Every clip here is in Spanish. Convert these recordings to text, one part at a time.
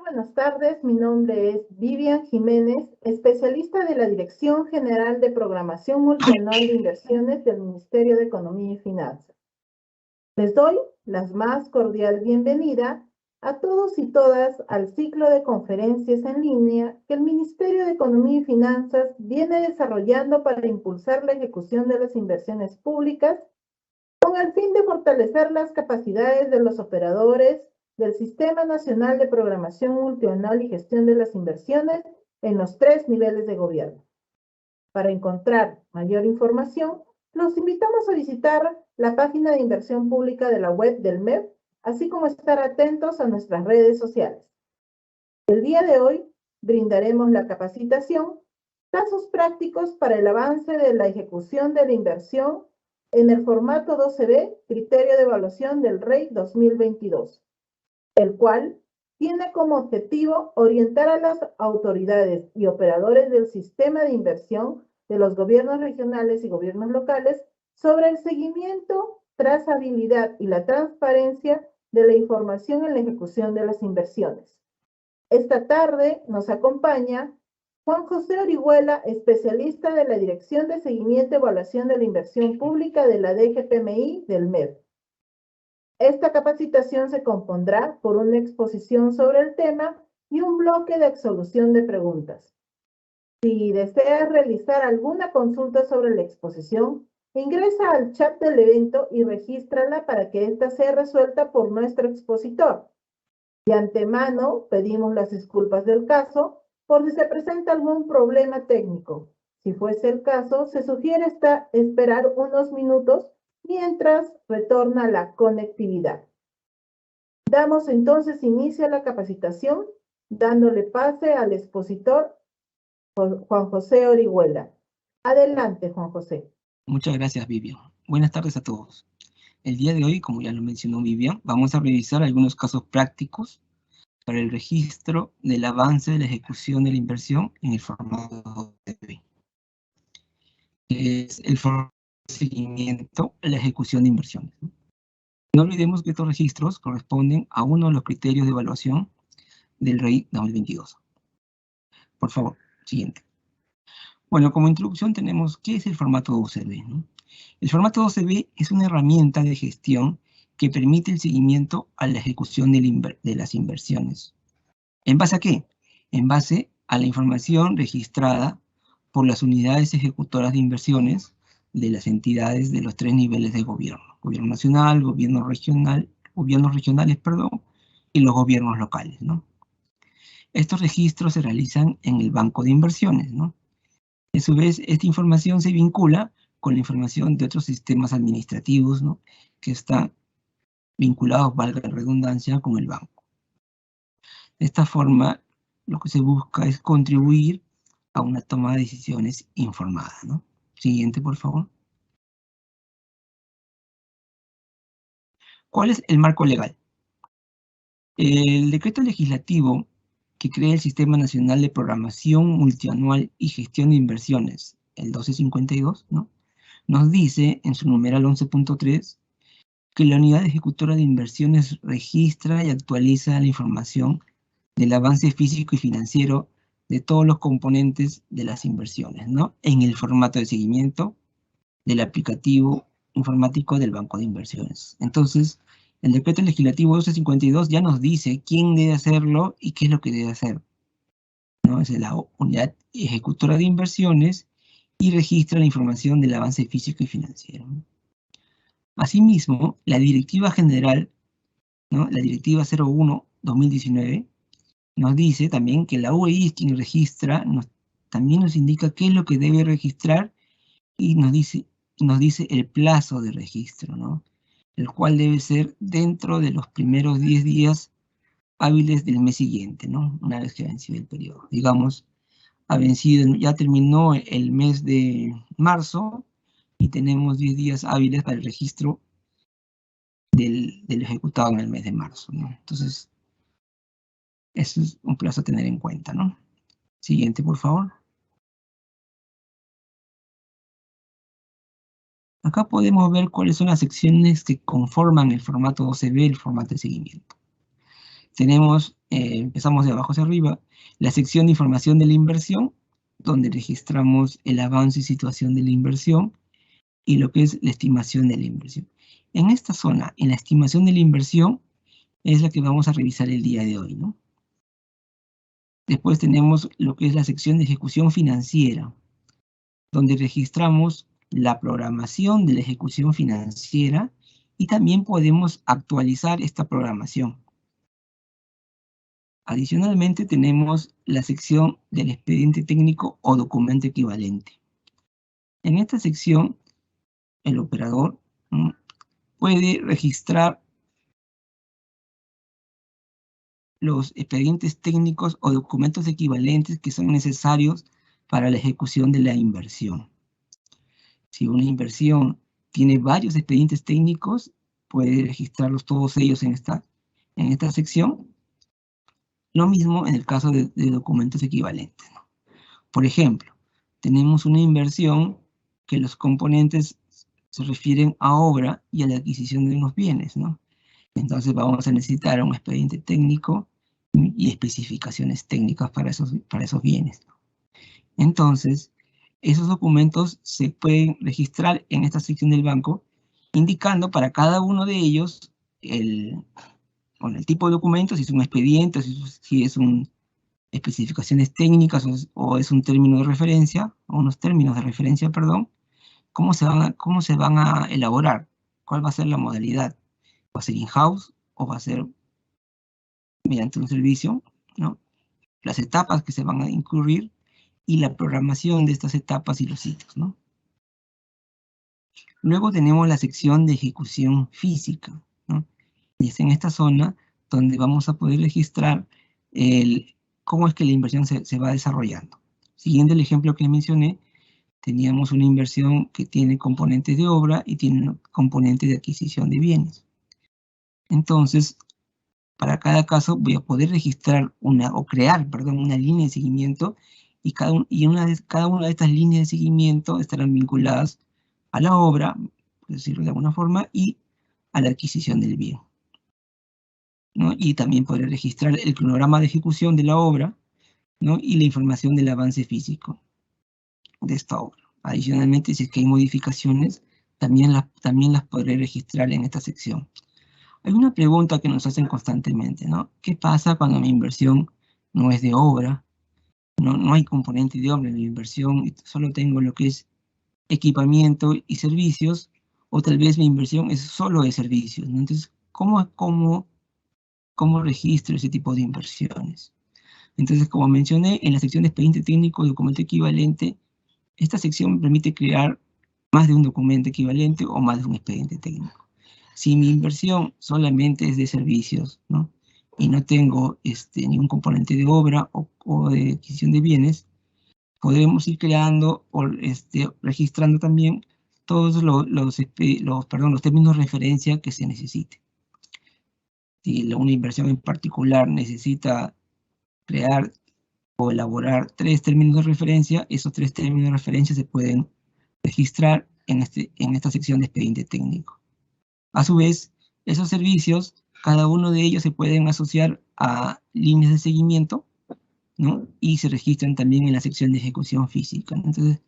buenas tardes. Mi nombre es Vivian Jiménez, especialista de la Dirección General de Programación Multianual de Inversiones del Ministerio de Economía y Finanzas. Les doy la más cordial bienvenida a todos y todas al ciclo de conferencias en línea que el Ministerio de Economía y Finanzas viene desarrollando para impulsar la ejecución de las inversiones públicas con el fin de fortalecer las capacidades de los operadores del Sistema Nacional de Programación Multianual y Gestión de las Inversiones en los 3 niveles de gobierno. Para encontrar mayor información, los invitamos a visitar la página de inversión pública de la web del MEP, así como estar atentos a nuestras redes sociales. El día de hoy brindaremos la capacitación Casos prácticos para el avance de la ejecución de la inversión en el formato 12B, Criterio de Evaluación del REI 2022, el cual tiene como objetivo orientar a las autoridades y operadores del sistema de inversión de los gobiernos regionales y gobiernos locales sobre el seguimiento, trazabilidad y la transparencia de la información en la ejecución de las inversiones. Esta tarde nos acompaña Juan José Orihuela, especialista de la Dirección de Seguimiento y Evaluación de la Inversión Pública de la DGPMI del MEP. Esta capacitación se compondrá por una exposición sobre el tema y un bloque de solución de preguntas. Si deseas realizar alguna consulta sobre la exposición, ingresa al chat del evento y regístrala para que ésta sea resuelta por nuestro expositor. De antemano, pedimos las disculpas del caso por si se presenta algún problema técnico. Si fuese el caso, se sugiere esperar unos minutos mientras retorna la conectividad. Damos entonces inicio a la capacitación, dándole pase al expositor Juan José Orihuela. Adelante, Juan José. Muchas gracias, Vivian. Buenas tardes a todos. El día de hoy, como ya lo mencionó Vivian, vamos a revisar algunos casos prácticos para el registro del avance de la ejecución de la inversión en el formato DB, que es el formato de seguimiento a la ejecución de inversiones. No olvidemos que estos registros corresponden a uno de los criterios de evaluación del REI 2022. Por favor, siguiente. Bueno, como introducción tenemos qué es el formato 12B, ¿no? El formato 12B es una herramienta de gestión que permite el seguimiento a la ejecución de las inversiones. ¿En base a qué? En base a la información registrada por las unidades ejecutoras de inversiones de las entidades de los 3 niveles de gobierno. Gobierno nacional, gobiernos regionales, y los gobiernos locales, ¿no? Estos registros se realizan en el banco de inversiones, ¿no? A su vez, esta información se vincula con la información de otros sistemas administrativos, ¿no? Que están vinculados, valga la redundancia, con el banco. De esta forma, lo que se busca es contribuir a una toma de decisiones informada, ¿no? Siguiente, por favor. ¿Cuál es el marco legal? El decreto legislativo que crea el Sistema Nacional de Programación Multianual y Gestión de Inversiones, el 1252, ¿no? Nos dice en su numeral 11.3 que la unidad ejecutora de inversiones registra y actualiza la información del avance físico y financiero de todos los componentes de las inversiones, ¿no? En el formato de seguimiento del aplicativo informático del banco de inversiones. Entonces, el decreto legislativo 1252 ya nos dice quién debe hacerlo y qué es lo que debe hacer, ¿no? Es la unidad ejecutora de inversiones y registra la información del avance físico y financiero. Asimismo, la Directiva General, ¿no? La Directiva 01-2019, nos dice también que la UEI es quien registra, también nos indica qué es lo que debe registrar y nos dice el plazo de registro, ¿no? El cual debe ser dentro de los primeros 10 días hábiles del mes siguiente, ¿no? Una vez que ha vencido el periodo. Digamos, ya terminó el mes de marzo y tenemos 10 días hábiles para el registro del ejecutado en el mes de marzo, ¿no? Entonces, eso es un plazo a tener en cuenta, ¿no? Siguiente, por favor. Acá podemos ver cuáles son las secciones que conforman el formato 12B, el formato de seguimiento. Tenemos empezamos de abajo hacia arriba, la sección de información de la inversión, donde registramos el avance y situación de la inversión, y lo que es la estimación de la inversión. En esta zona, en la estimación de la inversión, es la que vamos a revisar el día de hoy, ¿no? Después tenemos lo que es la sección de ejecución financiera, donde registramos la programación de la ejecución financiera y también podemos actualizar esta programación. Adicionalmente tenemos la sección del expediente técnico o documento equivalente. En esta sección, el operador puede registrar los expedientes técnicos o documentos equivalentes que son necesarios para la ejecución de la inversión. Si una inversión tiene varios expedientes técnicos, puede registrarlos todos ellos en esta sección. Lo mismo en el caso de documentos equivalentes, ¿no? Por ejemplo, tenemos una inversión que los componentes se refieren a obra y a la adquisición de unos bienes, ¿no? Entonces vamos a necesitar un expediente técnico y especificaciones técnicas para esos bienes. Entonces, esos documentos se pueden registrar en esta sección del banco, indicando para cada uno de ellos el tipo de documento, si es un expediente, si es especificaciones técnicas o es un término de referencia, o unos términos de referencia, perdón, cómo se van a elaborar, cuál va a ser la modalidad. ¿Va a ser in-house o va a ser mediante un servicio, ¿no? Las etapas que se van a incurrir y la programación de estas etapas y los hitos, ¿no? Luego tenemos la sección de ejecución física, ¿no? Y es en esta zona donde vamos a poder registrar cómo es que la inversión se va desarrollando. Siguiendo el ejemplo que mencioné, teníamos una inversión que tiene componentes de obra y tiene un componente de adquisición de bienes. Entonces, para cada caso voy a poder registrar crear una línea de seguimiento y cada una de estas líneas de seguimiento estarán vinculadas a la obra, por decirlo de alguna forma, y a la adquisición del bien, ¿no? Y también podré registrar el cronograma de ejecución de la obra, ¿no? Y la información del avance físico de esta obra. Adicionalmente, si es que hay modificaciones, también las podré registrar en esta sección. Hay una pregunta que nos hacen constantemente, ¿no? ¿Qué pasa cuando mi inversión no es de obra? No hay componente de obra en mi inversión, solo tengo lo que es equipamiento y servicios, o tal vez mi inversión es solo de servicios, ¿no? Entonces, ¿cómo registro ese tipo de inversiones? Entonces, como mencioné, en la sección de expediente técnico, documento equivalente, esta sección me permite crear más de un documento equivalente o más de un expediente técnico. Si mi inversión solamente es de servicios, ¿no? Y no tengo ningún componente de obra o de adquisición de bienes, podremos ir creando o registrando también todos los términos de referencia que se necesite. Si una inversión en particular necesita crear o elaborar 3 términos de referencia, esos 3 términos de referencia se pueden registrar en esta sección de expediente técnico. A su vez, esos servicios, cada uno de ellos se pueden asociar a líneas de seguimiento, ¿no? Y se registran también en la sección de ejecución física. Entonces,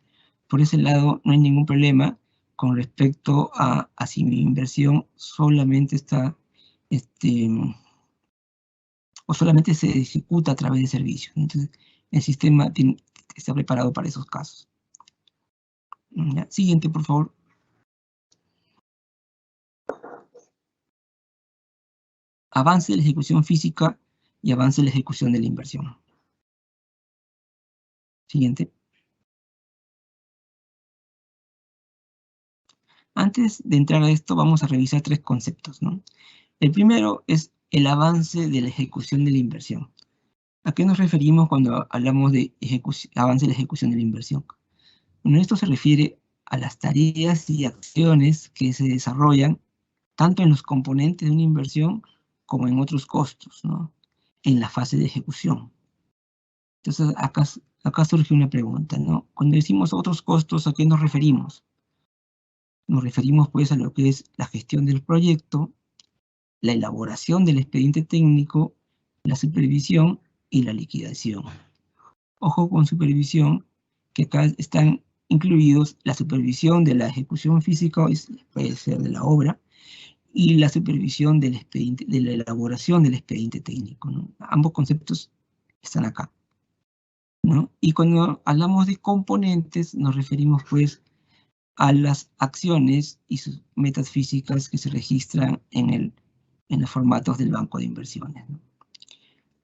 por ese lado, no hay ningún problema con respecto a si mi inversión solamente está, o solamente se ejecuta a través de servicios. Entonces, el sistema está preparado para esos casos. ¿Ya? Siguiente, por favor. Avance de la ejecución física y avance de la ejecución de la inversión. Siguiente. Antes de entrar a esto, vamos a revisar 3 conceptos, ¿no? El primero es el avance de la ejecución de la inversión. ¿A qué nos referimos cuando hablamos de avance de la ejecución de la inversión? Bueno, esto se refiere a las tareas y acciones que se desarrollan tanto en los componentes de una inversión como en otros costos, ¿no? En la fase de ejecución. Entonces, acá surge una pregunta, ¿no? Cuando decimos otros costos, ¿a qué nos referimos? Nos referimos, pues, a lo que es la gestión del proyecto, la elaboración del expediente técnico la supervisión y la liquidación. Ojo con supervisión, que acá están incluidos la supervisión de la ejecución física, puede ser de la obra, y la supervisión del expediente, de la elaboración del expediente técnico, ¿no? Ambos conceptos están acá, ¿no? Y cuando hablamos de componentes, nos referimos pues a las acciones y sus metas físicas que se registran en los formatos del banco de inversiones, ¿no?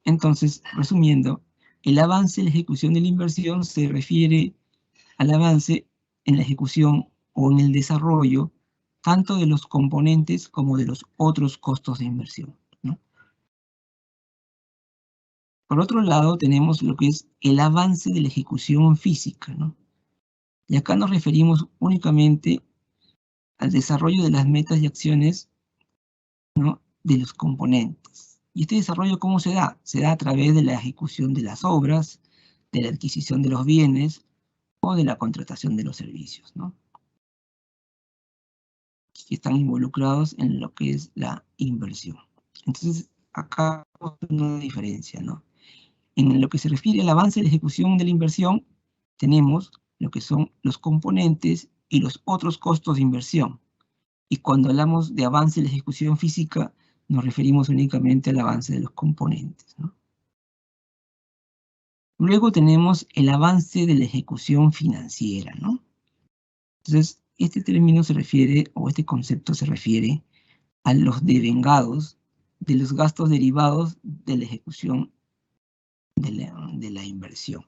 Entonces, resumiendo, el avance en la ejecución de la inversión se refiere al avance en la ejecución o en el desarrollo tanto de los componentes como de los otros costos de inversión, ¿no? Por otro lado, tenemos lo que es el avance de la ejecución física, ¿no? Y acá nos referimos únicamente al desarrollo de las metas y acciones, ¿no?, de los componentes. ¿Y este desarrollo cómo se da? Se da a través de la ejecución de las obras, de la adquisición de los bienes o de la contratación de los servicios, ¿no?, que están involucrados en lo que es la inversión. Entonces, acá hay una diferencia, ¿no? En lo que se refiere al avance de la ejecución de la inversión, tenemos lo que son los componentes y los otros costos de inversión. Y cuando hablamos de avance de la ejecución física, nos referimos únicamente al avance de los componentes, ¿no? Luego tenemos el avance de la ejecución financiera, ¿no? Entonces, este término se refiere, o este concepto se refiere a los devengados de los gastos derivados de la ejecución de la inversión.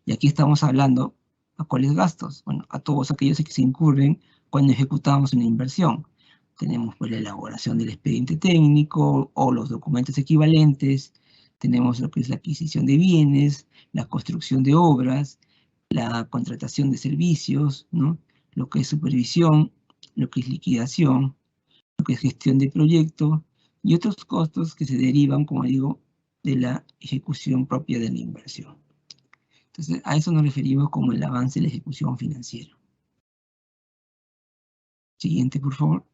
Y aquí estamos hablando, ¿a cuáles gastos? Bueno, a todos aquellos que se incurren cuando ejecutamos una inversión. Tenemos pues la elaboración del expediente técnico o los documentos equivalentes, tenemos lo que es la adquisición de bienes, la construcción de obras, la contratación de servicios, ¿no?, lo que es supervisión, lo que es liquidación, lo que es gestión de proyecto y otros costos que se derivan, como digo, de la ejecución propia de la inversión. Entonces, a eso nos referimos como el avance de la ejecución financiera. Siguiente, por favor.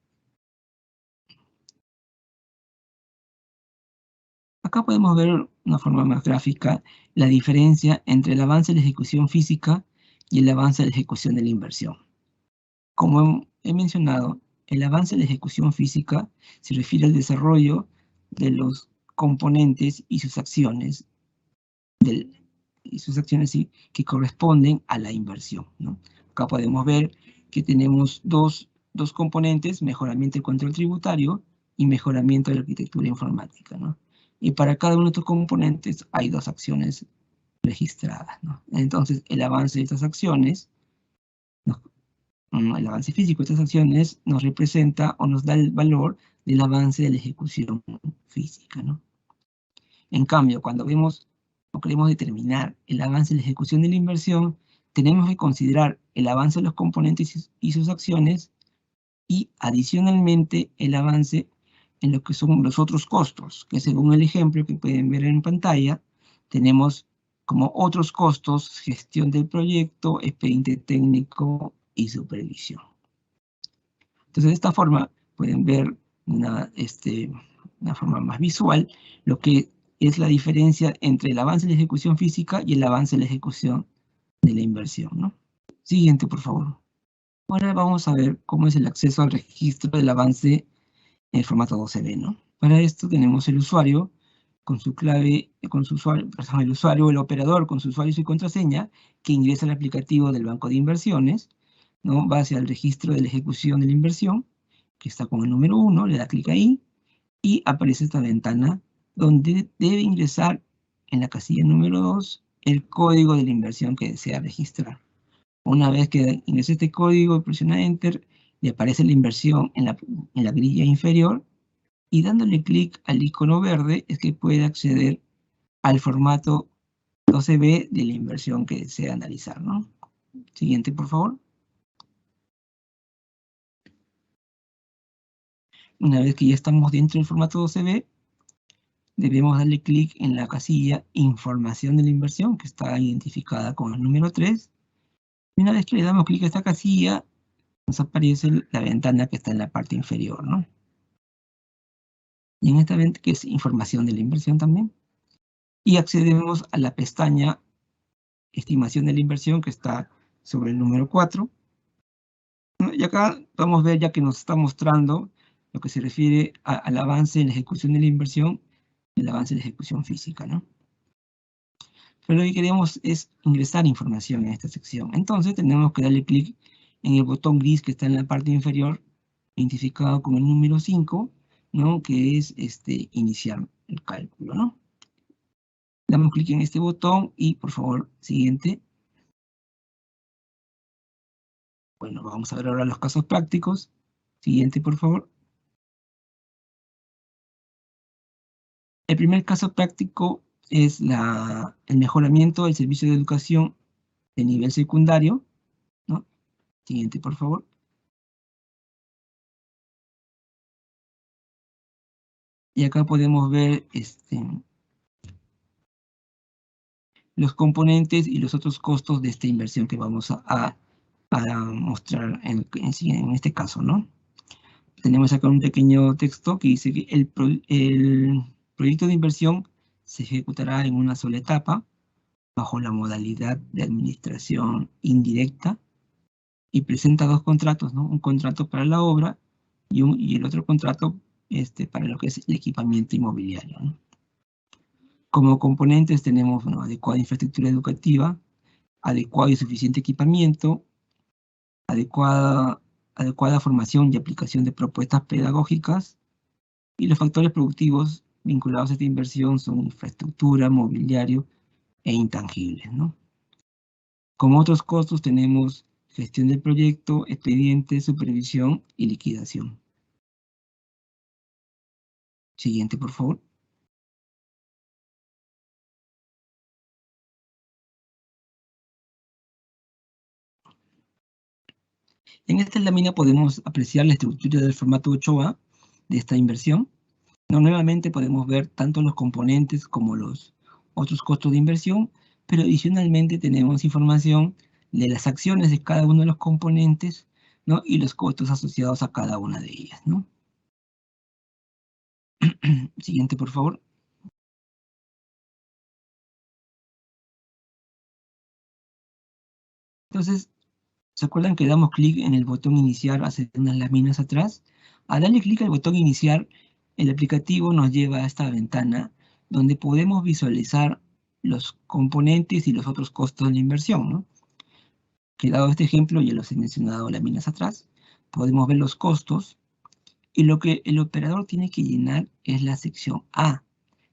Acá podemos ver de una forma más gráfica la diferencia entre el avance de la ejecución física y el avance de la ejecución de la inversión. Como he mencionado, el avance de la ejecución física se refiere al desarrollo de los componentes y sus acciones, sí, que corresponden a la inversión, ¿no? Acá podemos ver que tenemos dos componentes: mejoramiento del control tributario y mejoramiento de la arquitectura informática, ¿no? Y para cada uno de estos componentes hay dos acciones registradas, ¿no? Entonces, el avance de estas acciones, el avance físico de estas acciones nos representa o nos da el valor del avance de la ejecución física, ¿no? En cambio, cuando vemos o queremos determinar el avance de la ejecución de la inversión, tenemos que considerar el avance de los componentes y sus acciones y adicionalmente el avance en lo que son los otros costos, que según el ejemplo que pueden ver en pantalla, tenemos como otros costos: gestión del proyecto, expediente técnico y supervisión. Entonces, de esta forma pueden ver una forma más visual lo que es la diferencia entre el avance de la ejecución física y el avance de la ejecución de la inversión, ¿no? Siguiente, por favor. Ahora vamos a ver cómo es el acceso al registro del avance en el formato 12B, ¿no? Para esto tenemos el usuario con su clave, el usuario, el operador con su usuario y su contraseña, que ingresa al aplicativo del banco de inversiones, ¿no? Va hacia el registro de la ejecución de la inversión, que está con el número 1, le da clic ahí, y aparece esta ventana donde debe ingresar en la casilla número 2 el código de la inversión que desea registrar. Una vez que ingrese este código y presiona Enter, le aparece la inversión en la grilla inferior, y dándole clic al icono verde es que puede acceder al formato 12B de la inversión que desea analizar, ¿no? Siguiente, por favor. Una vez que ya estamos dentro del formato 12B, debemos darle clic en la casilla Información de la inversión, que está identificada con el número 3. Y una vez que le damos clic a esta casilla, nos aparece la ventana que está en la parte inferior, ¿no? Y en esta ventana, que es información de la inversión también. Y accedemos a la pestaña estimación de la inversión, que está sobre el número 4. Y acá podemos ver ya que nos está mostrando lo que se refiere al avance en la ejecución de la inversión y el avance en la ejecución física, ¿no? Pero lo que queremos es ingresar información en esta sección. Entonces tenemos que darle clic en el botón gris que está en la parte inferior, identificado con el número 5, ¿no? Que es iniciar el cálculo, ¿no? Damos clic en este botón y, por favor, siguiente. Bueno, vamos a ver ahora los casos prácticos. Siguiente, por favor. El primer caso práctico es el mejoramiento del servicio de educación de nivel secundario, ¿no? Siguiente, por favor. Y acá podemos ver los componentes y los otros costos de esta inversión que vamos a mostrar en este caso, ¿no? Tenemos acá un pequeño texto que dice que el proyecto de inversión se ejecutará en una sola etapa, bajo la modalidad de administración indirecta, y presenta dos contratos, ¿no? Un contrato para la obra y el otro contrato para lo que es el equipamiento inmobiliario, ¿no? Como componentes tenemos, bueno, adecuada infraestructura educativa, adecuado y suficiente equipamiento, adecuada formación y aplicación de propuestas pedagógicas, y los factores productivos vinculados a esta inversión son infraestructura, mobiliario e intangibles, ¿no? Como otros costos tenemos gestión del proyecto, expediente, supervisión y liquidación. Siguiente, por favor. En esta lámina podemos apreciar la estructura del formato 8A de esta inversión. Nuevamente podemos ver tanto los componentes como los otros costos de inversión, pero adicionalmente tenemos información de las acciones de cada uno de los componentes, ¿no? Y los costos asociados a cada una de ellas, ¿no? Siguiente, por favor. Entonces, ¿se acuerdan que damos clic en el botón iniciar hace unas láminas atrás? Al darle clic al botón iniciar, el aplicativo nos lleva a esta ventana donde podemos visualizar los componentes y los otros costos de la inversión, ¿no? Que dado este ejemplo, ya los he mencionado láminas atrás, podemos ver los costos y lo que el operador tiene que llenar es la sección A,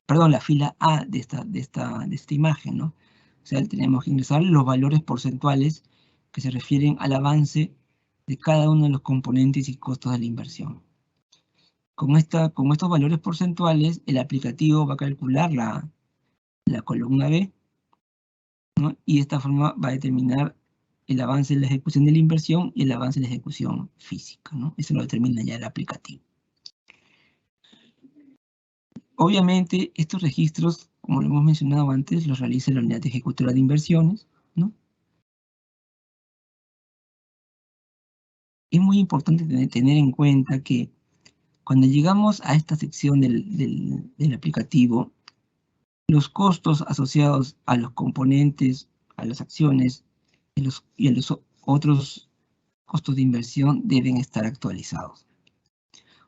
perdón, la fila A de esta imagen, ¿no? O sea, tenemos que ingresar los valores porcentuales que se refieren al avance de cada uno de los componentes y costos de la inversión. Con estos valores porcentuales, el aplicativo va a calcular la columna B, ¿no? Y de esta forma va a determinar el avance en la ejecución de la inversión y el avance en la ejecución física, ¿no? Eso lo determina ya el aplicativo. Obviamente, estos registros, como lo hemos mencionado antes, los realiza la unidad ejecutora de inversiones, ¿no? Es muy importante tener en cuenta que cuando llegamos a esta sección del aplicativo, los costos asociados a los componentes, a las acciones y a los otros costos de inversión deben estar actualizados.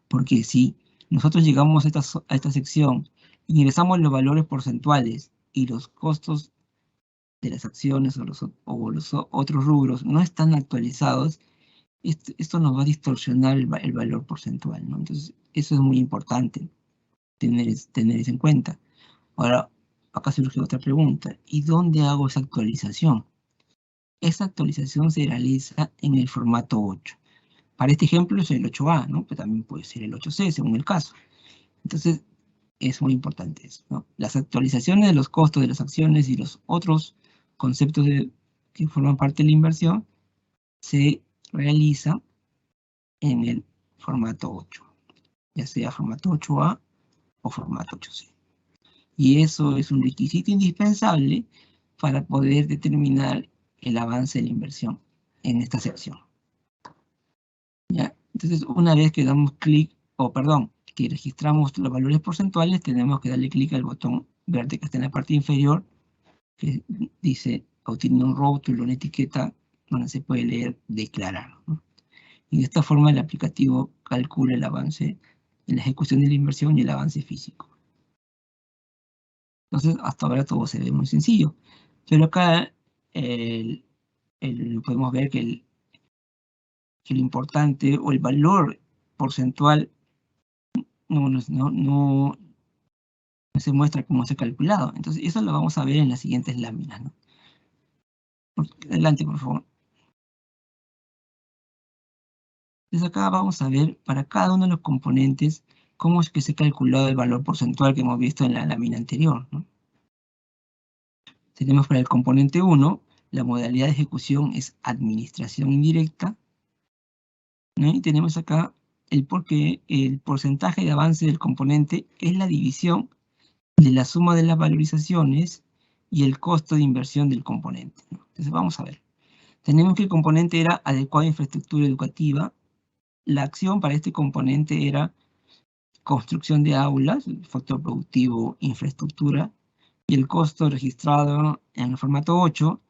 Porque si nosotros llegamos a esta sección, ingresamos los valores porcentuales y los costos de las acciones o los otros rubros no están actualizados, esto nos va a distorsionar el valor porcentual, ¿no? Entonces, eso es muy importante tener eso en cuenta. Ahora, acá surge otra pregunta. ¿Y dónde hago esa actualización? Esa actualización se realiza en el formato 8. Para este ejemplo es el 8A, ¿no? Pero también puede ser el 8C, según el caso. Entonces, es muy importante eso, ¿no? Las actualizaciones de los costos de las acciones y los otros conceptos que forman parte de la inversión se realiza en el formato 8, ya sea formato 8A o formato 8C. Y eso es un requisito indispensable para poder determinar el avance de la inversión en esta sección. ¿Ya? Entonces, una vez que damos clic, que registramos los valores porcentuales, tenemos que darle clic al botón verde que está en la parte inferior, que dice, o tiene un rótulo, una etiqueta, donde se puede leer declarar, ¿no? Y de esta forma el aplicativo calcula el avance en la ejecución de la inversión y el avance físico. Entonces, hasta ahora todo se ve muy sencillo. Pero acá podemos ver que el importante o el valor porcentual no se muestra cómo se ha calculado. Entonces, eso lo vamos a ver en las siguientes láminas, ¿no? Adelante, por favor. Entonces, acá vamos a ver para cada uno de los componentes cómo es que se ha calculado el valor porcentual que hemos visto en la lámina anterior, ¿no? Tenemos para el componente 1, la modalidad de ejecución es administración indirecta, ¿no? Y tenemos acá el porcentaje de avance del componente es la división de la suma de las valorizaciones y el costo de inversión del componente, ¿no? Entonces vamos a ver. Tenemos que el componente era adecuada infraestructura educativa. La acción para este componente era construcción de aulas, factor productivo, infraestructura, y el costo registrado en el formato 8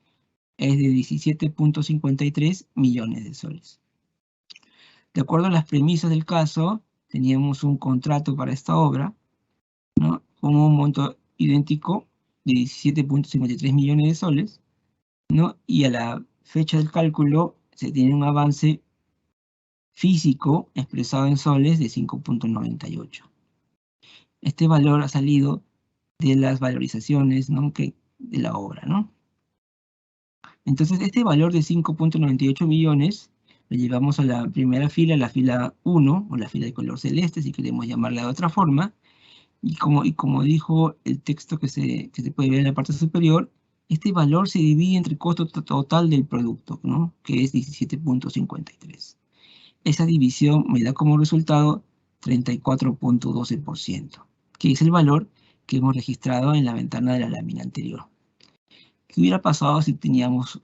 es de 17.53 millones de soles. De acuerdo a las premisas del caso, teníamos un contrato para esta obra, ¿no? Con un monto idéntico de 17.53 millones de soles, ¿no? Y a la fecha del cálculo se tiene un avance físico expresado en soles de 5.98. Este valor ha salido de las valorizaciones, ¿no? de la obra, ¿no? Entonces, este valor de 5.98 millones lo llevamos a la primera fila, la fila 1, o la fila de color celeste, si queremos llamarla de otra forma. Y como dijo el texto que se puede ver en la parte superior, este valor se divide entre el costo total del producto, ¿no? Que es 17.53. Esa división me da como resultado 34.12%, que es el valor que hemos registrado en la ventana de la lámina anterior. ¿Qué hubiera pasado si teníamos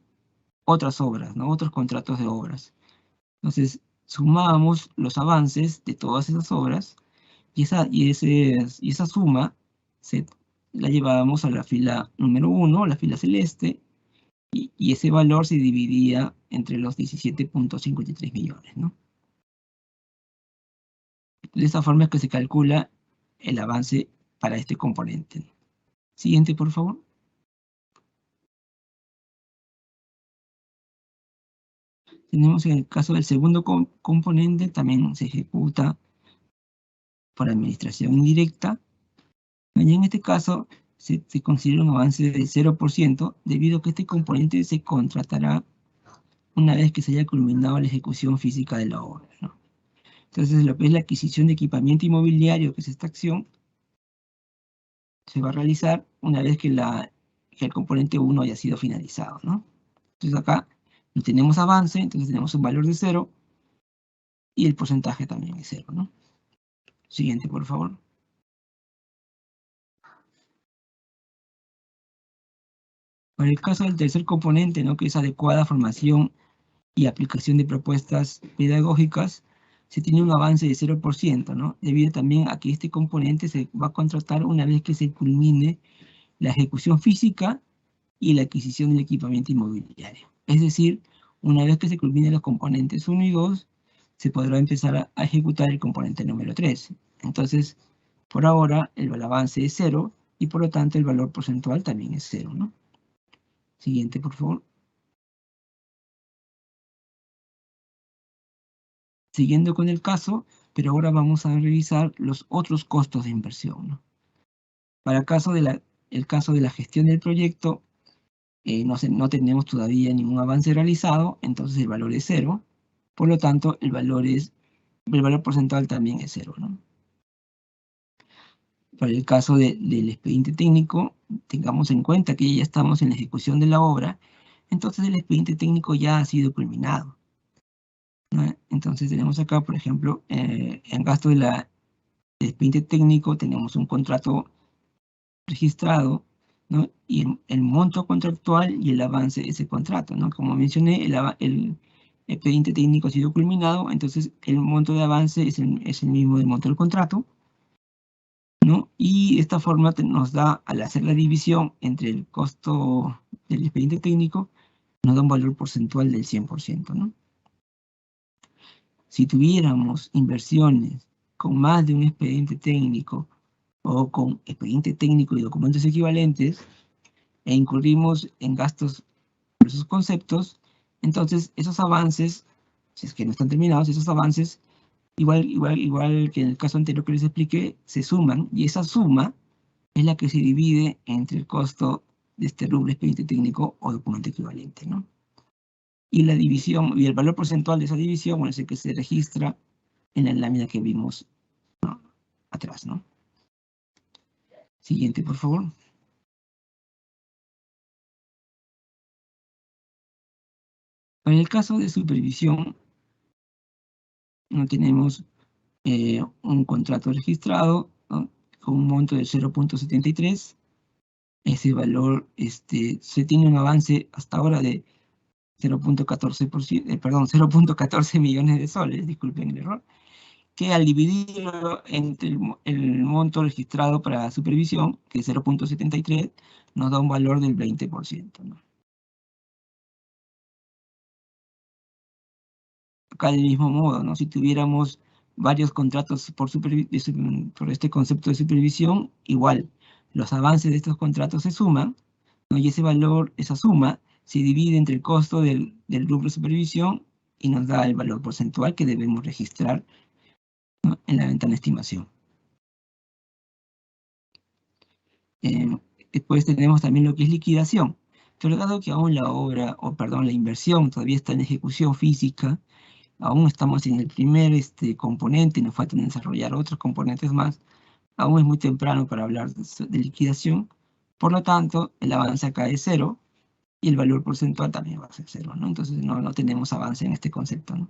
otras obras, ¿no? Otros contratos de obras? Entonces, sumábamos los avances de todas esas obras y esa suma la llevábamos a la fila número 1, la fila celeste, y ese valor se dividía entre los 17.53 millones, ¿no? De esta forma es que se calcula el avance para este componente. Siguiente, por favor. Tenemos en el caso del segundo componente, también se ejecuta por administración indirecta. Y en este caso se considera un avance de 0% debido a que este componente se contratará una vez que se haya culminado la ejecución física de la obra, ¿no? Entonces, lo que es la adquisición de equipamiento inmobiliario, que es esta acción, se va a realizar una vez que el componente 1 haya sido finalizado, ¿no? Entonces acá no tenemos avance, entonces tenemos un valor de 0 y el porcentaje también es 0, ¿no? Siguiente, por favor. Para el caso del tercer componente, ¿no? Que es adecuada formación y aplicación de propuestas pedagógicas, se tiene un avance de 0%, ¿no? Debido también a que este componente se va a contratar una vez que se culmine la ejecución física y la adquisición del equipamiento inmobiliario. Es decir, una vez que se culminen los componentes 1 y 2, se podrá empezar a ejecutar el componente número 3. Entonces, por ahora, el avance es 0 y por lo tanto el valor porcentual también es 0, ¿no? Siguiente, por favor. Siguiendo con el caso, pero ahora vamos a revisar los otros costos de inversión, ¿no? Para el caso de la gestión del proyecto, no tenemos todavía ningún avance realizado, entonces el valor es 0. Por lo tanto, el valor porcentual también es 0, ¿no? Para el caso del expediente técnico, tengamos en cuenta que ya estamos en la ejecución de la obra, entonces el expediente técnico ya ha sido culminado, ¿no? Entonces tenemos acá, por ejemplo, en gasto del expediente técnico tenemos un contrato registrado, ¿no? Y el monto contractual y el avance de ese contrato, ¿no? Como mencioné, el expediente técnico ha sido culminado, entonces el monto de avance es el mismo del monto del contrato, ¿no? Y de esta forma nos da, al hacer la división entre el costo del expediente técnico, nos da un valor porcentual del 100%, ¿no? Si tuviéramos inversiones con más de un expediente técnico o con expediente técnico y documentos equivalentes, e incurrimos en gastos por esos conceptos, entonces esos avances, si es que no están terminados, esos avances, igual que en el caso anterior que les expliqué, se suman, y esa suma es la que se divide entre el costo de este rubro expediente técnico o documento equivalente, ¿no? Y la división, y el valor porcentual de esa división, bueno, es el que se registra en la lámina que vimos, ¿no?, atrás, ¿no? Siguiente, por favor. En el caso de supervisión, no tenemos un contrato registrado, ¿no?, con un monto de 0.73. Ese valor, se tiene un avance hasta ahora de 0.14%, perdón, 0.14 millones de soles, disculpen el error, que al dividirlo entre el monto registrado para supervisión, que es 0.73, nos da un valor del 20%, ¿no? Acá del mismo modo, ¿no? Si tuviéramos varios contratos por este concepto de supervisión, igual, los avances de estos contratos se suman, ¿no? Y ese valor, esa suma, se divide entre el costo del rubro de supervisión y nos da el valor porcentual que debemos registrar, ¿no?, en la ventana de estimación. Después tenemos también lo que es liquidación. Pero dado que aún la obra, o perdón, la inversión todavía está en ejecución física, aún estamos en el primer componente, nos faltan desarrollar otros componentes más, aún es muy temprano para hablar de liquidación, por lo tanto, el avance acá es 0, y el valor porcentual también va a ser 0, ¿no? Entonces no tenemos avance en este concepto, ¿no?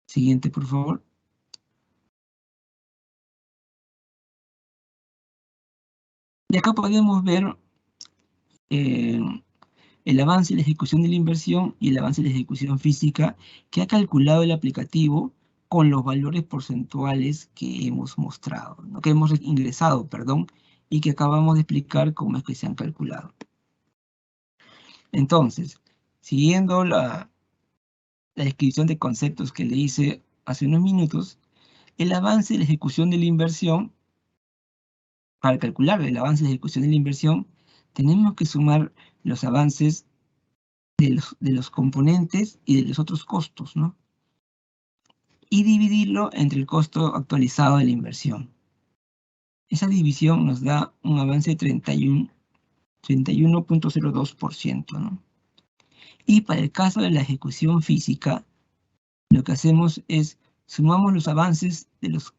Siguiente, por favor. Y acá podemos ver el avance y la ejecución de la inversión y el avance de la ejecución física que ha calculado el aplicativo con los valores porcentuales que hemos mostrado, ¿no?, que hemos ingresado, perdón, y que acabamos de explicar cómo es que se han calculado. Entonces, siguiendo la descripción de conceptos que le hice hace unos minutos, el avance y la ejecución de la inversión, para calcular el avance y la ejecución de la inversión, tenemos que sumar los avances de los componentes y de los otros costos, ¿no?, y dividirlo entre el costo actualizado de la inversión. Esa división nos da un avance de 31.02%, ¿no? Y para el caso de la ejecución física, lo que hacemos es sumamos los avances de los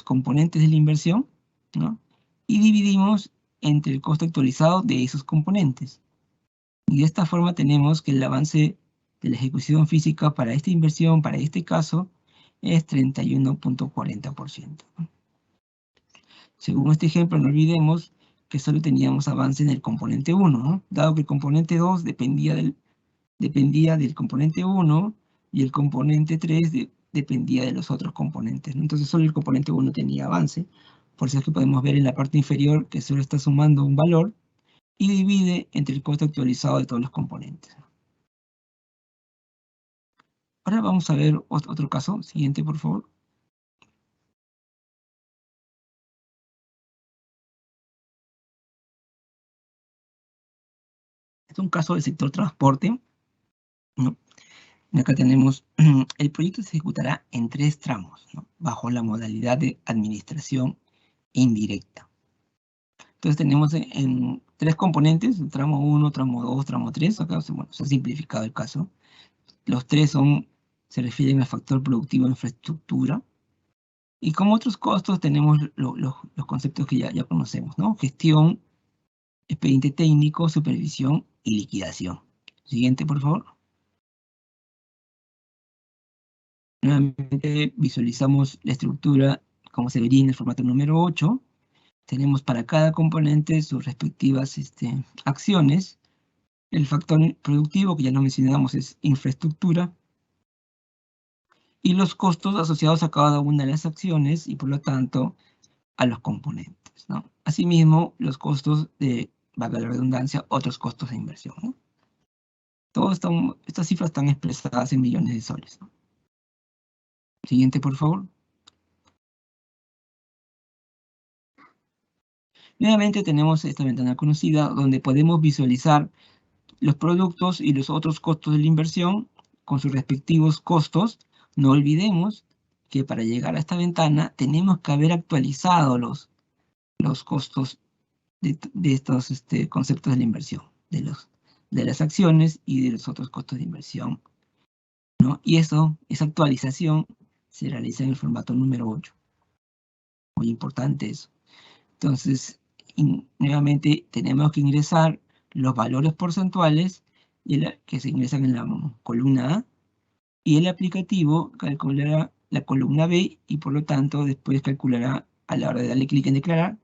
componentes de la inversión, ¿no?, y dividimos entre el costo actualizado de esos componentes. Y de esta forma tenemos que el avance de la ejecución física para esta inversión, para este caso, es 31.40%. Según este ejemplo, no olvidemos que solo teníamos avance en el componente 1, ¿no?, dado que el componente 2 dependía del componente 1 y el componente 3 dependía de los otros componentes, ¿no? Entonces solo el componente 1 tenía avance. Por eso es que podemos ver en la parte inferior que solo está sumando un valor y divide entre el costo actualizado de todos los componentes. Ahora vamos a ver otro caso. Siguiente, por favor. Es un caso del sector transporte, ¿no? Y acá tenemos, el proyecto se ejecutará en 3 tramos, ¿no?, bajo la modalidad de administración indirecta. Entonces tenemos en 3 componentes, tramo 1, tramo 2, tramo 3. Acá, bueno, se ha simplificado el caso. Los 3 se refieren al factor productivo de infraestructura. Y como otros costos tenemos los conceptos que ya conocemos, ¿no? Gestión, expediente técnico, supervisión y liquidación. Siguiente, por favor. Nuevamente visualizamos la estructura como se vería en el formato número 8. Tenemos para cada componente sus respectivas acciones. El factor productivo, que ya lo mencionamos, es infraestructura. y los costos asociados a cada una de las acciones y por lo tanto a los componentes, ¿no? Asimismo, los costos de, valga la redundancia, otros costos de inversión, ¿no? Estas cifras están expresadas en millones de soles, ¿no? Siguiente, por favor. Nuevamente tenemos esta ventana conocida donde podemos visualizar los productos y los otros costos de la inversión con sus respectivos costos. No olvidemos que para llegar a esta ventana tenemos que haber actualizado los costos de estos conceptos de la inversión, de las acciones y de los otros costos de inversión, ¿no? Y esa actualización se realiza en el formato número 8. Muy importante eso. Entonces, nuevamente tenemos que ingresar los valores porcentuales que se ingresan en la columna A y el aplicativo calculará la columna B y por lo tanto después calculará a la hora de darle clic en declarar,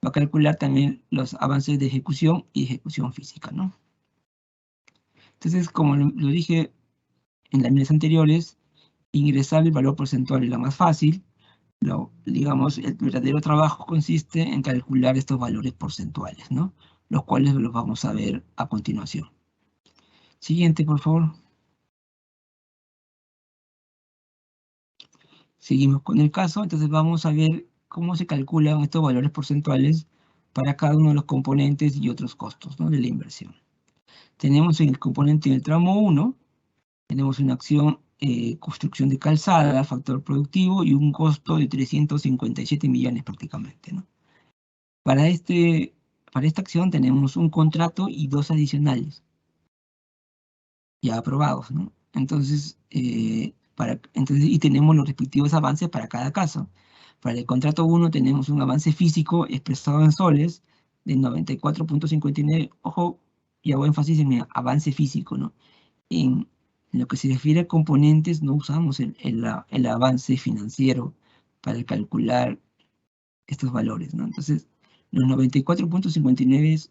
va a calcular también los avances de ejecución y ejecución física, ¿no? Entonces, como lo dije en las líneas anteriores, ingresar el valor porcentual es lo más fácil. Digamos, el verdadero trabajo consiste en calcular estos valores porcentuales, ¿no? Los cuales los vamos a ver a continuación. Siguiente, por favor. Seguimos con el caso, entonces vamos a ver cómo se calculan estos valores porcentuales para cada uno de los componentes y otros costos, ¿no?, de la inversión. Tenemos en el componente del tramo 1, tenemos una acción construcción de calzada, factor productivo y un costo de 357 millones prácticamente, ¿no? Para esta acción tenemos un contrato y 2 adicionales ya aprobados, ¿no? Entonces, y tenemos los respectivos avances para cada caso. Para el contrato 1 tenemos un avance físico expresado en soles de 94.59. Ojo, y hago énfasis en el avance físico, ¿no? En lo que se refiere a componentes, no usamos el avance financiero para calcular estos valores, ¿no? Entonces, los 94.59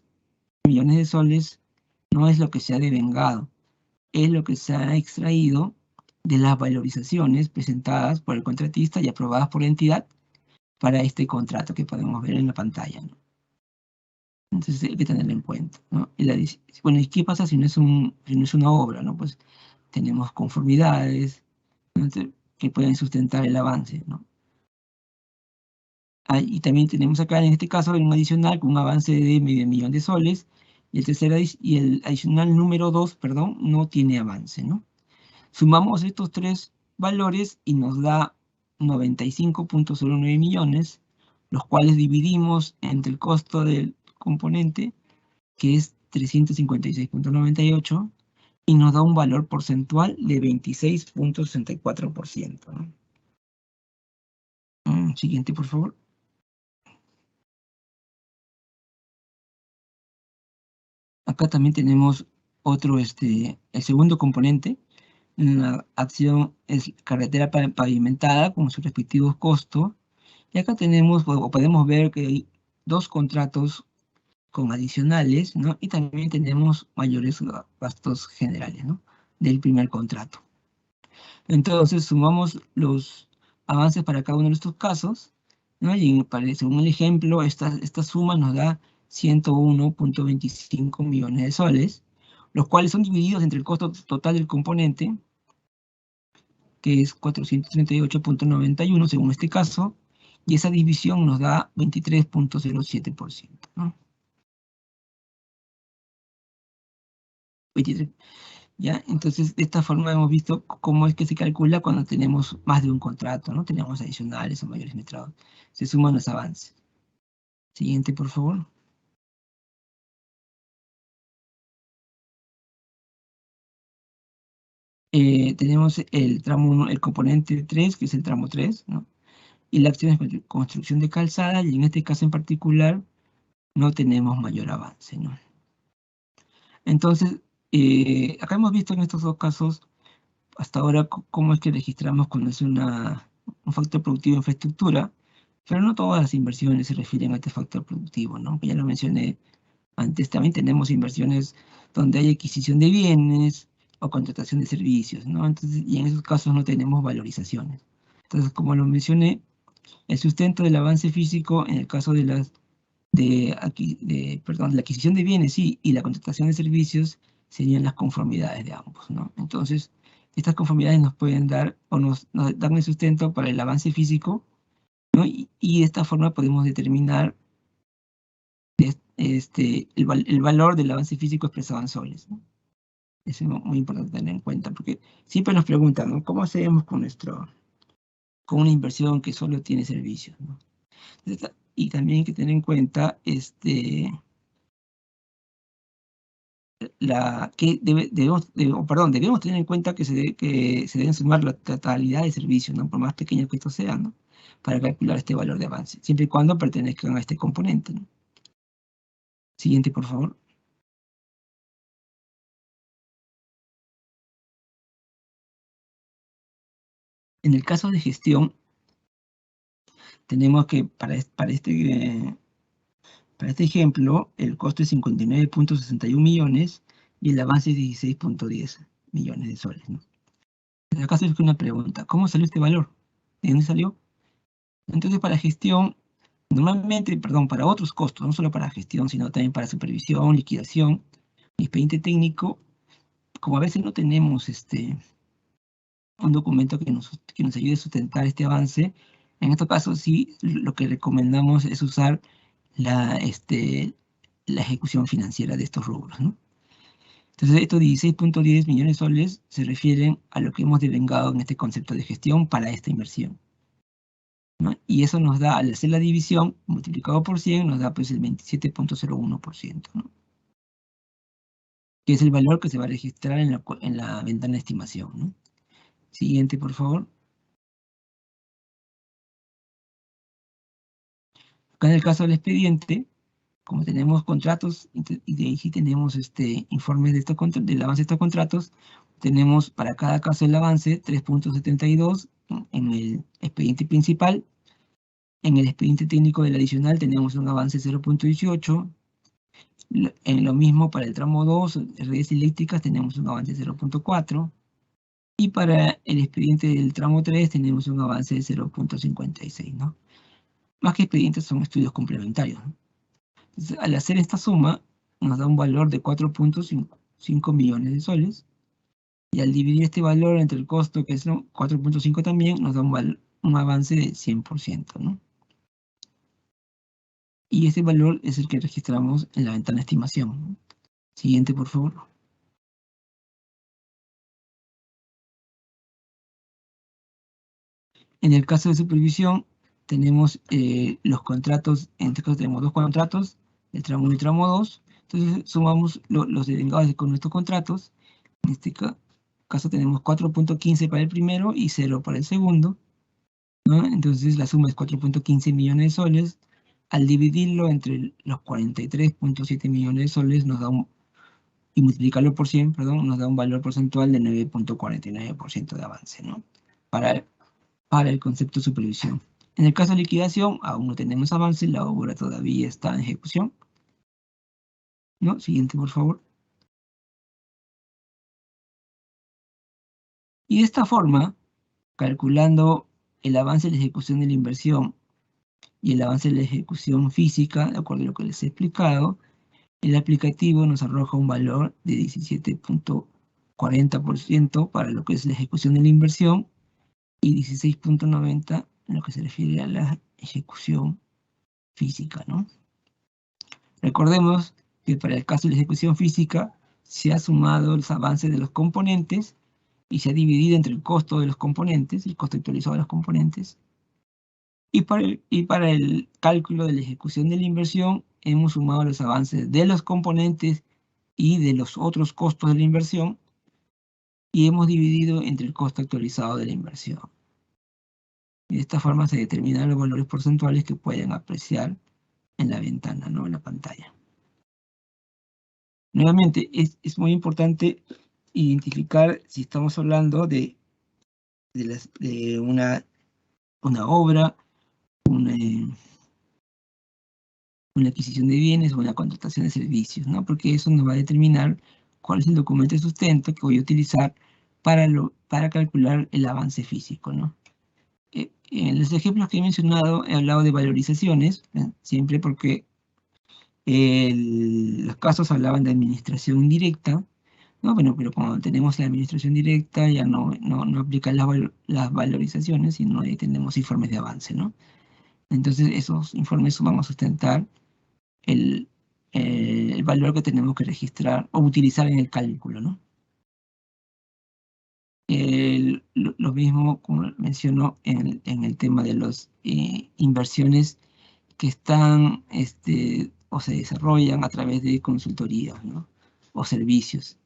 millones de soles no es lo que se ha devengado, es lo que se ha extraído de las valorizaciones presentadas por el contratista y aprobadas por la entidad para este contrato que podemos ver en la pantalla, ¿no? Entonces hay que tenerlo en cuenta, ¿no? Bueno, ¿y qué pasa si no es una obra, ¿no? Pues tenemos conformidades, ¿no?, que pueden sustentar el avance, ¿no? Y también tenemos acá, en este caso, un adicional con un avance de medio millón de soles, y el adicional número 2, perdón, no tiene avance, ¿no? Sumamos estos tres valores y nos da 95.09 millones, los cuales dividimos entre el costo del componente, que es 356.98, y nos da un valor porcentual de 26.64%, ¿no? Siguiente, por favor. Acá también tenemos otro, el segundo componente. La acción es carretera pavimentada con sus respectivos costos. Y acá tenemos, o podemos ver que hay 2 contratos con adicionales, ¿no? Y también tenemos mayores gastos generales, ¿no?, del primer contrato. Entonces, sumamos los avances para cada uno de estos casos, ¿no? Y según el ejemplo, esta suma nos da 101.25 millones de soles, los cuales son divididos entre el costo total del componente, que es 438.91 según este caso, y esa división nos da 23.07%, ¿no? 23. ¿Ya? Entonces, de esta forma hemos visto cómo es que se calcula cuando tenemos más de un contrato, ¿no? Tenemos adicionales o mayores metrados. Se suman los avances. Siguiente, por favor. Tenemos el tramo 1, el componente 3, que es el tramo 3, ¿no? Y la acción es construcción de calzada, y en este caso en particular no tenemos mayor avance, ¿no? Entonces, acá hemos visto en estos dos casos, hasta ahora, cómo es que registramos cuando es un factor productivo de infraestructura, pero no todas las inversiones se refieren a este factor productivo, ¿no? Que ya lo mencioné antes, también tenemos inversiones donde hay adquisición de bienes, o contratación de servicios, ¿no? Entonces, y en esos casos no tenemos valorizaciones. Entonces, como lo mencioné, el sustento del avance físico en el caso de la adquisición de bienes, sí, y la contratación de servicios serían las conformidades de ambos, ¿no? Entonces, estas conformidades nos pueden dar o nos dan el sustento para el avance físico, ¿no? Y de esta forma podemos determinar el valor del avance físico expresado en soles, ¿no? Eso es muy importante tener en cuenta, porque siempre nos preguntan, ¿no? ¿Cómo hacemos con una inversión que solo tiene servicios, ¿no? Y también hay que tener en cuenta debemos tener en cuenta que se deben sumar la totalidad de servicios, ¿no? Por más pequeños que estos sean, ¿no? Para calcular este valor de avance, siempre y cuando pertenezcan a este componente, ¿no? Siguiente, por favor. En el caso de gestión, tenemos que para este ejemplo, el costo es 59.61 millones y el avance es 16.10 millones de soles, ¿no? En el caso es una pregunta, ¿cómo salió este valor? ¿De dónde salió? Entonces, para gestión, normalmente, perdón, para otros costos, no solo para gestión, sino también para supervisión, liquidación, expediente técnico, como a veces no tenemos un documento que nos ayude a sustentar este avance, en estos casos sí lo que recomendamos es usar la ejecución financiera de estos rubros, ¿no? Entonces, estos 16.10 millones de soles se refieren a lo que hemos devengado en este concepto de gestión para esta inversión, ¿no? Y eso nos da, al hacer la división, multiplicado por 100, nos da pues el 27.01%, ¿no? Que es el valor que se va a registrar en la ventana de estimación, ¿no? Siguiente, por favor. Acá en el caso del expediente, como tenemos contratos y de ahí sí tenemos informes de del avance de estos contratos, tenemos para cada caso el avance 3.72 en el expediente principal. En el expediente técnico del adicional tenemos un avance 0.18. En lo mismo para el tramo 2, redes eléctricas, tenemos un avance de 0.4. Y para el expediente del tramo 3 tenemos un avance de 0.56, ¿no? Más que expedientes son estudios complementarios, ¿no? Entonces, al hacer esta suma, nos da un valor de 4.5 millones de soles. Y al dividir este valor entre el costo, que es 4.5 también, nos da un avance de 100%, ¿no? Y ese valor es el que registramos en la ventana de estimación, ¿no? Siguiente, por favor. En el caso de supervisión, tenemos los contratos, en este caso tenemos dos contratos, el tramo 1 y el tramo 2. Entonces sumamos los devengados con estos contratos. En este caso tenemos 4.15 para el primero y 0 para el segundo, ¿no? Entonces la suma es 4.15 millones de soles. Al dividirlo entre los 43.7 millones de soles y multiplicarlo por 100, perdón, nos da un valor porcentual de 9.49% de avance, ¿no? Para el concepto de supervisión. En el caso de liquidación, aún no tenemos avance, la obra todavía está en ejecución, ¿no? Siguiente, por favor. Y de esta forma, calculando el avance de la ejecución de la inversión y el avance de la ejecución física, de acuerdo a lo que les he explicado, el aplicativo nos arroja un valor de 17.40% para lo que es la ejecución de la inversión y 16.90% en lo que se refiere a la ejecución física, ¿no? Recordemos que para el caso de la ejecución física se ha sumado los avances de los componentes y se ha dividido entre el costo de los componentes, el costo actualizado de los componentes. Y para el cálculo de la ejecución de la inversión hemos sumado los avances de los componentes y de los otros costos de la inversión y hemos dividido entre el costo actualizado de la inversión. Y de esta forma se determinan los valores porcentuales que pueden apreciar en la ventana, ¿no? En la pantalla. Nuevamente, es muy importante identificar si estamos hablando de una obra, una adquisición de bienes o una contratación de servicios, ¿no? Porque eso nos va a determinar cuál es el documento de sustento que voy a utilizar para calcular el avance físico, ¿no? En los ejemplos que he mencionado he hablado de valorizaciones, siempre porque los casos hablaban de administración indirecta, ¿no? Bueno, pero cuando tenemos la administración directa ya no aplican las valorizaciones, sino ahí tenemos informes de avance, ¿no? Entonces esos informes van a sustentar el valor que tenemos que registrar o utilizar en el cálculo, ¿no? Lo mismo, como mencionó en el tema de las inversiones que están o se desarrollan a través de consultorías, ¿no? O servicios.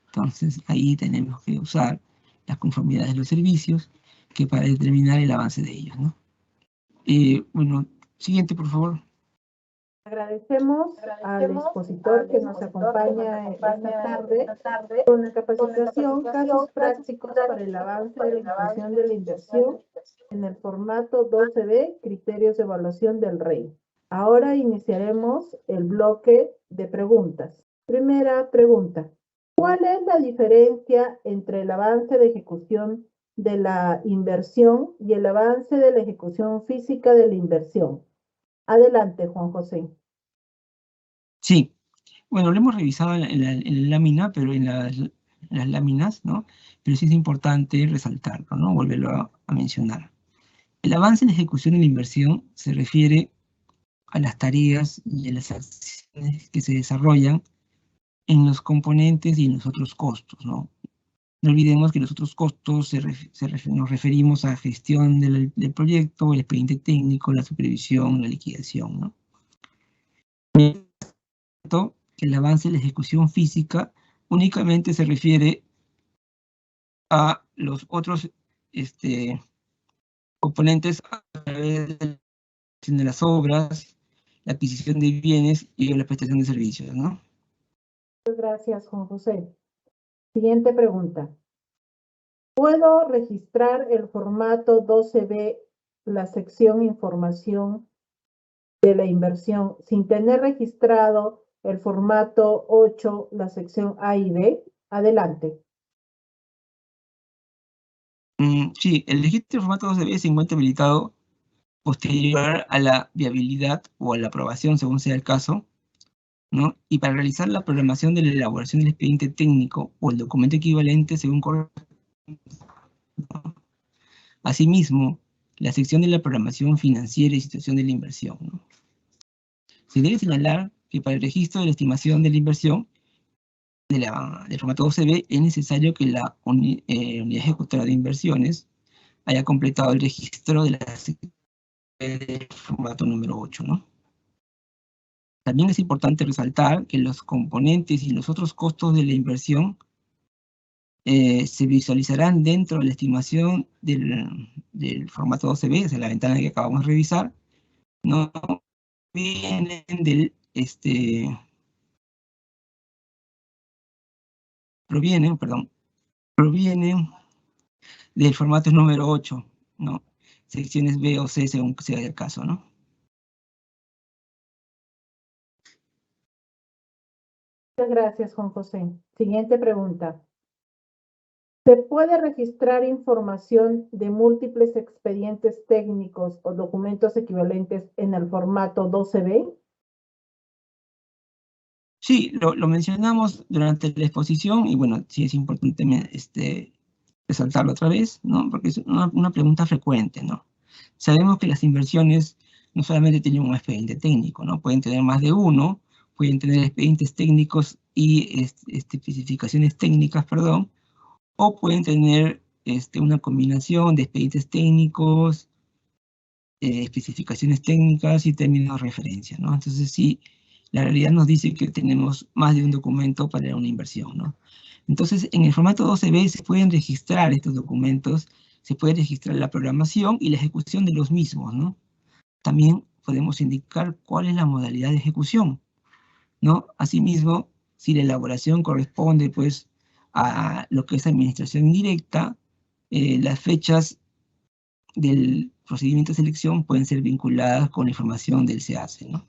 Entonces, ahí tenemos que usar las conformidades de los servicios que para determinar el avance de ellos, ¿no? Bueno, siguiente, por favor. Agradecemos al expositor que nos acompaña esta tarde con la capacitación Casos Prácticos para el avance de la ejecución de la inversión en el formato 12B, Criterios de Evaluación del REI. Ahora iniciaremos el bloque de preguntas. Primera pregunta. ¿Cuál es la diferencia entre el avance de ejecución de la inversión y el avance de la ejecución física de la inversión? Adelante, Juan José. Sí, bueno, lo hemos revisado en la lámina, pero en las láminas, ¿no? Pero sí es importante resaltarlo, ¿no? Volverlo a mencionar. El avance en la ejecución de la inversión se refiere a las tareas y a las acciones que se desarrollan en los componentes y en los otros costos, ¿no? No olvidemos que los otros costos nos referimos a gestión del proyecto, el expediente técnico, la supervisión, la liquidación, ¿no? El avance de la ejecución física únicamente se refiere a los otros componentes a través de las obras, la adquisición de bienes y la prestación de servicios, ¿no? Muchas gracias, Juan José. Siguiente pregunta. ¿Puedo registrar el formato 12B, la sección información de la inversión, sin tener registrado el formato 8, la sección A y B? Adelante. Sí, el registro de formato 12B se encuentra habilitado posterior a la viabilidad o a la aprobación, según sea el caso, ¿no? Y para realizar la programación de la elaboración del expediente técnico o el documento equivalente según corresponda. Asimismo, la sección de la programación financiera y situación de la inversión, ¿no? Se debe señalar que para el registro de la estimación de la inversión del formato 12B es necesario que la unidad ejecutora de inversiones haya completado el registro de la sección del formato número 8, ¿no? También es importante resaltar que los componentes y los otros costos de la inversión se visualizarán dentro de la estimación del formato 12B, o sea, la ventana que acabamos de revisar, no vienen provienen del formato número 8, ¿no? Secciones B o C según sea el caso, ¿no? Muchas gracias, Juan José. Siguiente pregunta. ¿Se puede registrar información de múltiples expedientes técnicos o documentos equivalentes en el formato 12B? Sí, lo mencionamos durante la exposición y bueno, sí es importante resaltarlo otra vez, ¿no? Porque es una pregunta frecuente, ¿no? Sabemos que las inversiones no solamente tienen un expediente técnico, ¿no? Pueden tener más de uno, pueden tener expedientes técnicos y especificaciones técnicas, perdón, o pueden tener una combinación de expedientes técnicos, especificaciones técnicas y términos de referencia, ¿no? Entonces sí, la realidad nos dice que tenemos más de un documento para una inversión, ¿no? Entonces, en el formato 12B se pueden registrar estos documentos, se puede registrar la programación y la ejecución de los mismos, ¿no? También podemos indicar cuál es la modalidad de ejecución, ¿no? Asimismo, si la elaboración corresponde, pues, a lo que es administración indirecta, las fechas del procedimiento de selección pueden ser vinculadas con la información del SEACE, ¿no?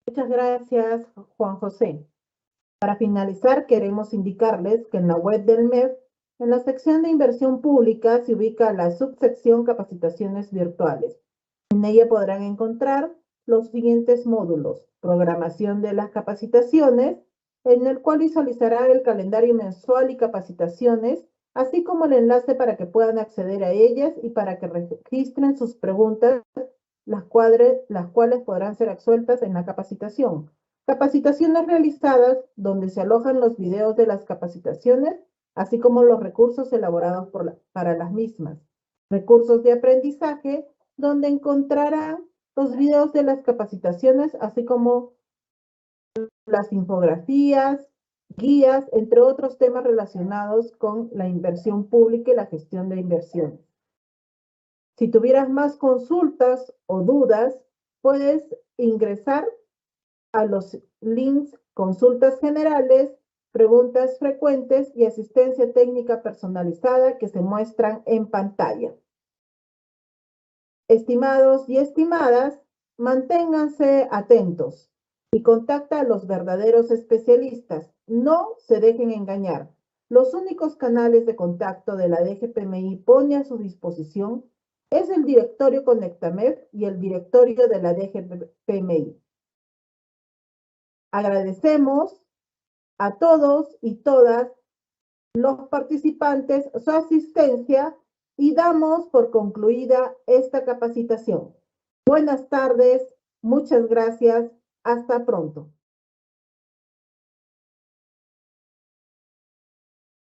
Muchas gracias, Juan José. Para finalizar, queremos indicarles que en la web del MEF, en la sección de inversión pública, se ubica la subsección Capacitaciones Virtuales. En ella podrán encontrar los siguientes módulos: programación de las capacitaciones, en el cual visualizará el calendario mensual y capacitaciones, así como el enlace para que puedan acceder a ellas y para que registren sus preguntas, las cuales podrán ser absueltas en la capacitación. Capacitaciones realizadas, donde se alojan los videos de las capacitaciones, así como los recursos elaborados para las mismas. Recursos de aprendizaje, donde encontrarán los videos de las capacitaciones, así como las infografías, guías, entre otros temas relacionados con la inversión pública y la gestión de inversiones. Si tuvieras más consultas o dudas, puedes ingresar a los links consultas generales, preguntas frecuentes y asistencia técnica personalizada que se muestran en pantalla. Estimados y estimadas, manténganse atentos y contacta a los verdaderos especialistas. No se dejen engañar. Los únicos canales de contacto de la DGPMI pone a su disposición es el directorio Conectamef y el directorio de la DGPMI. Agradecemos a todos y todas los participantes su asistencia y damos por concluida esta capacitación. Buenas tardes, muchas gracias, hasta pronto.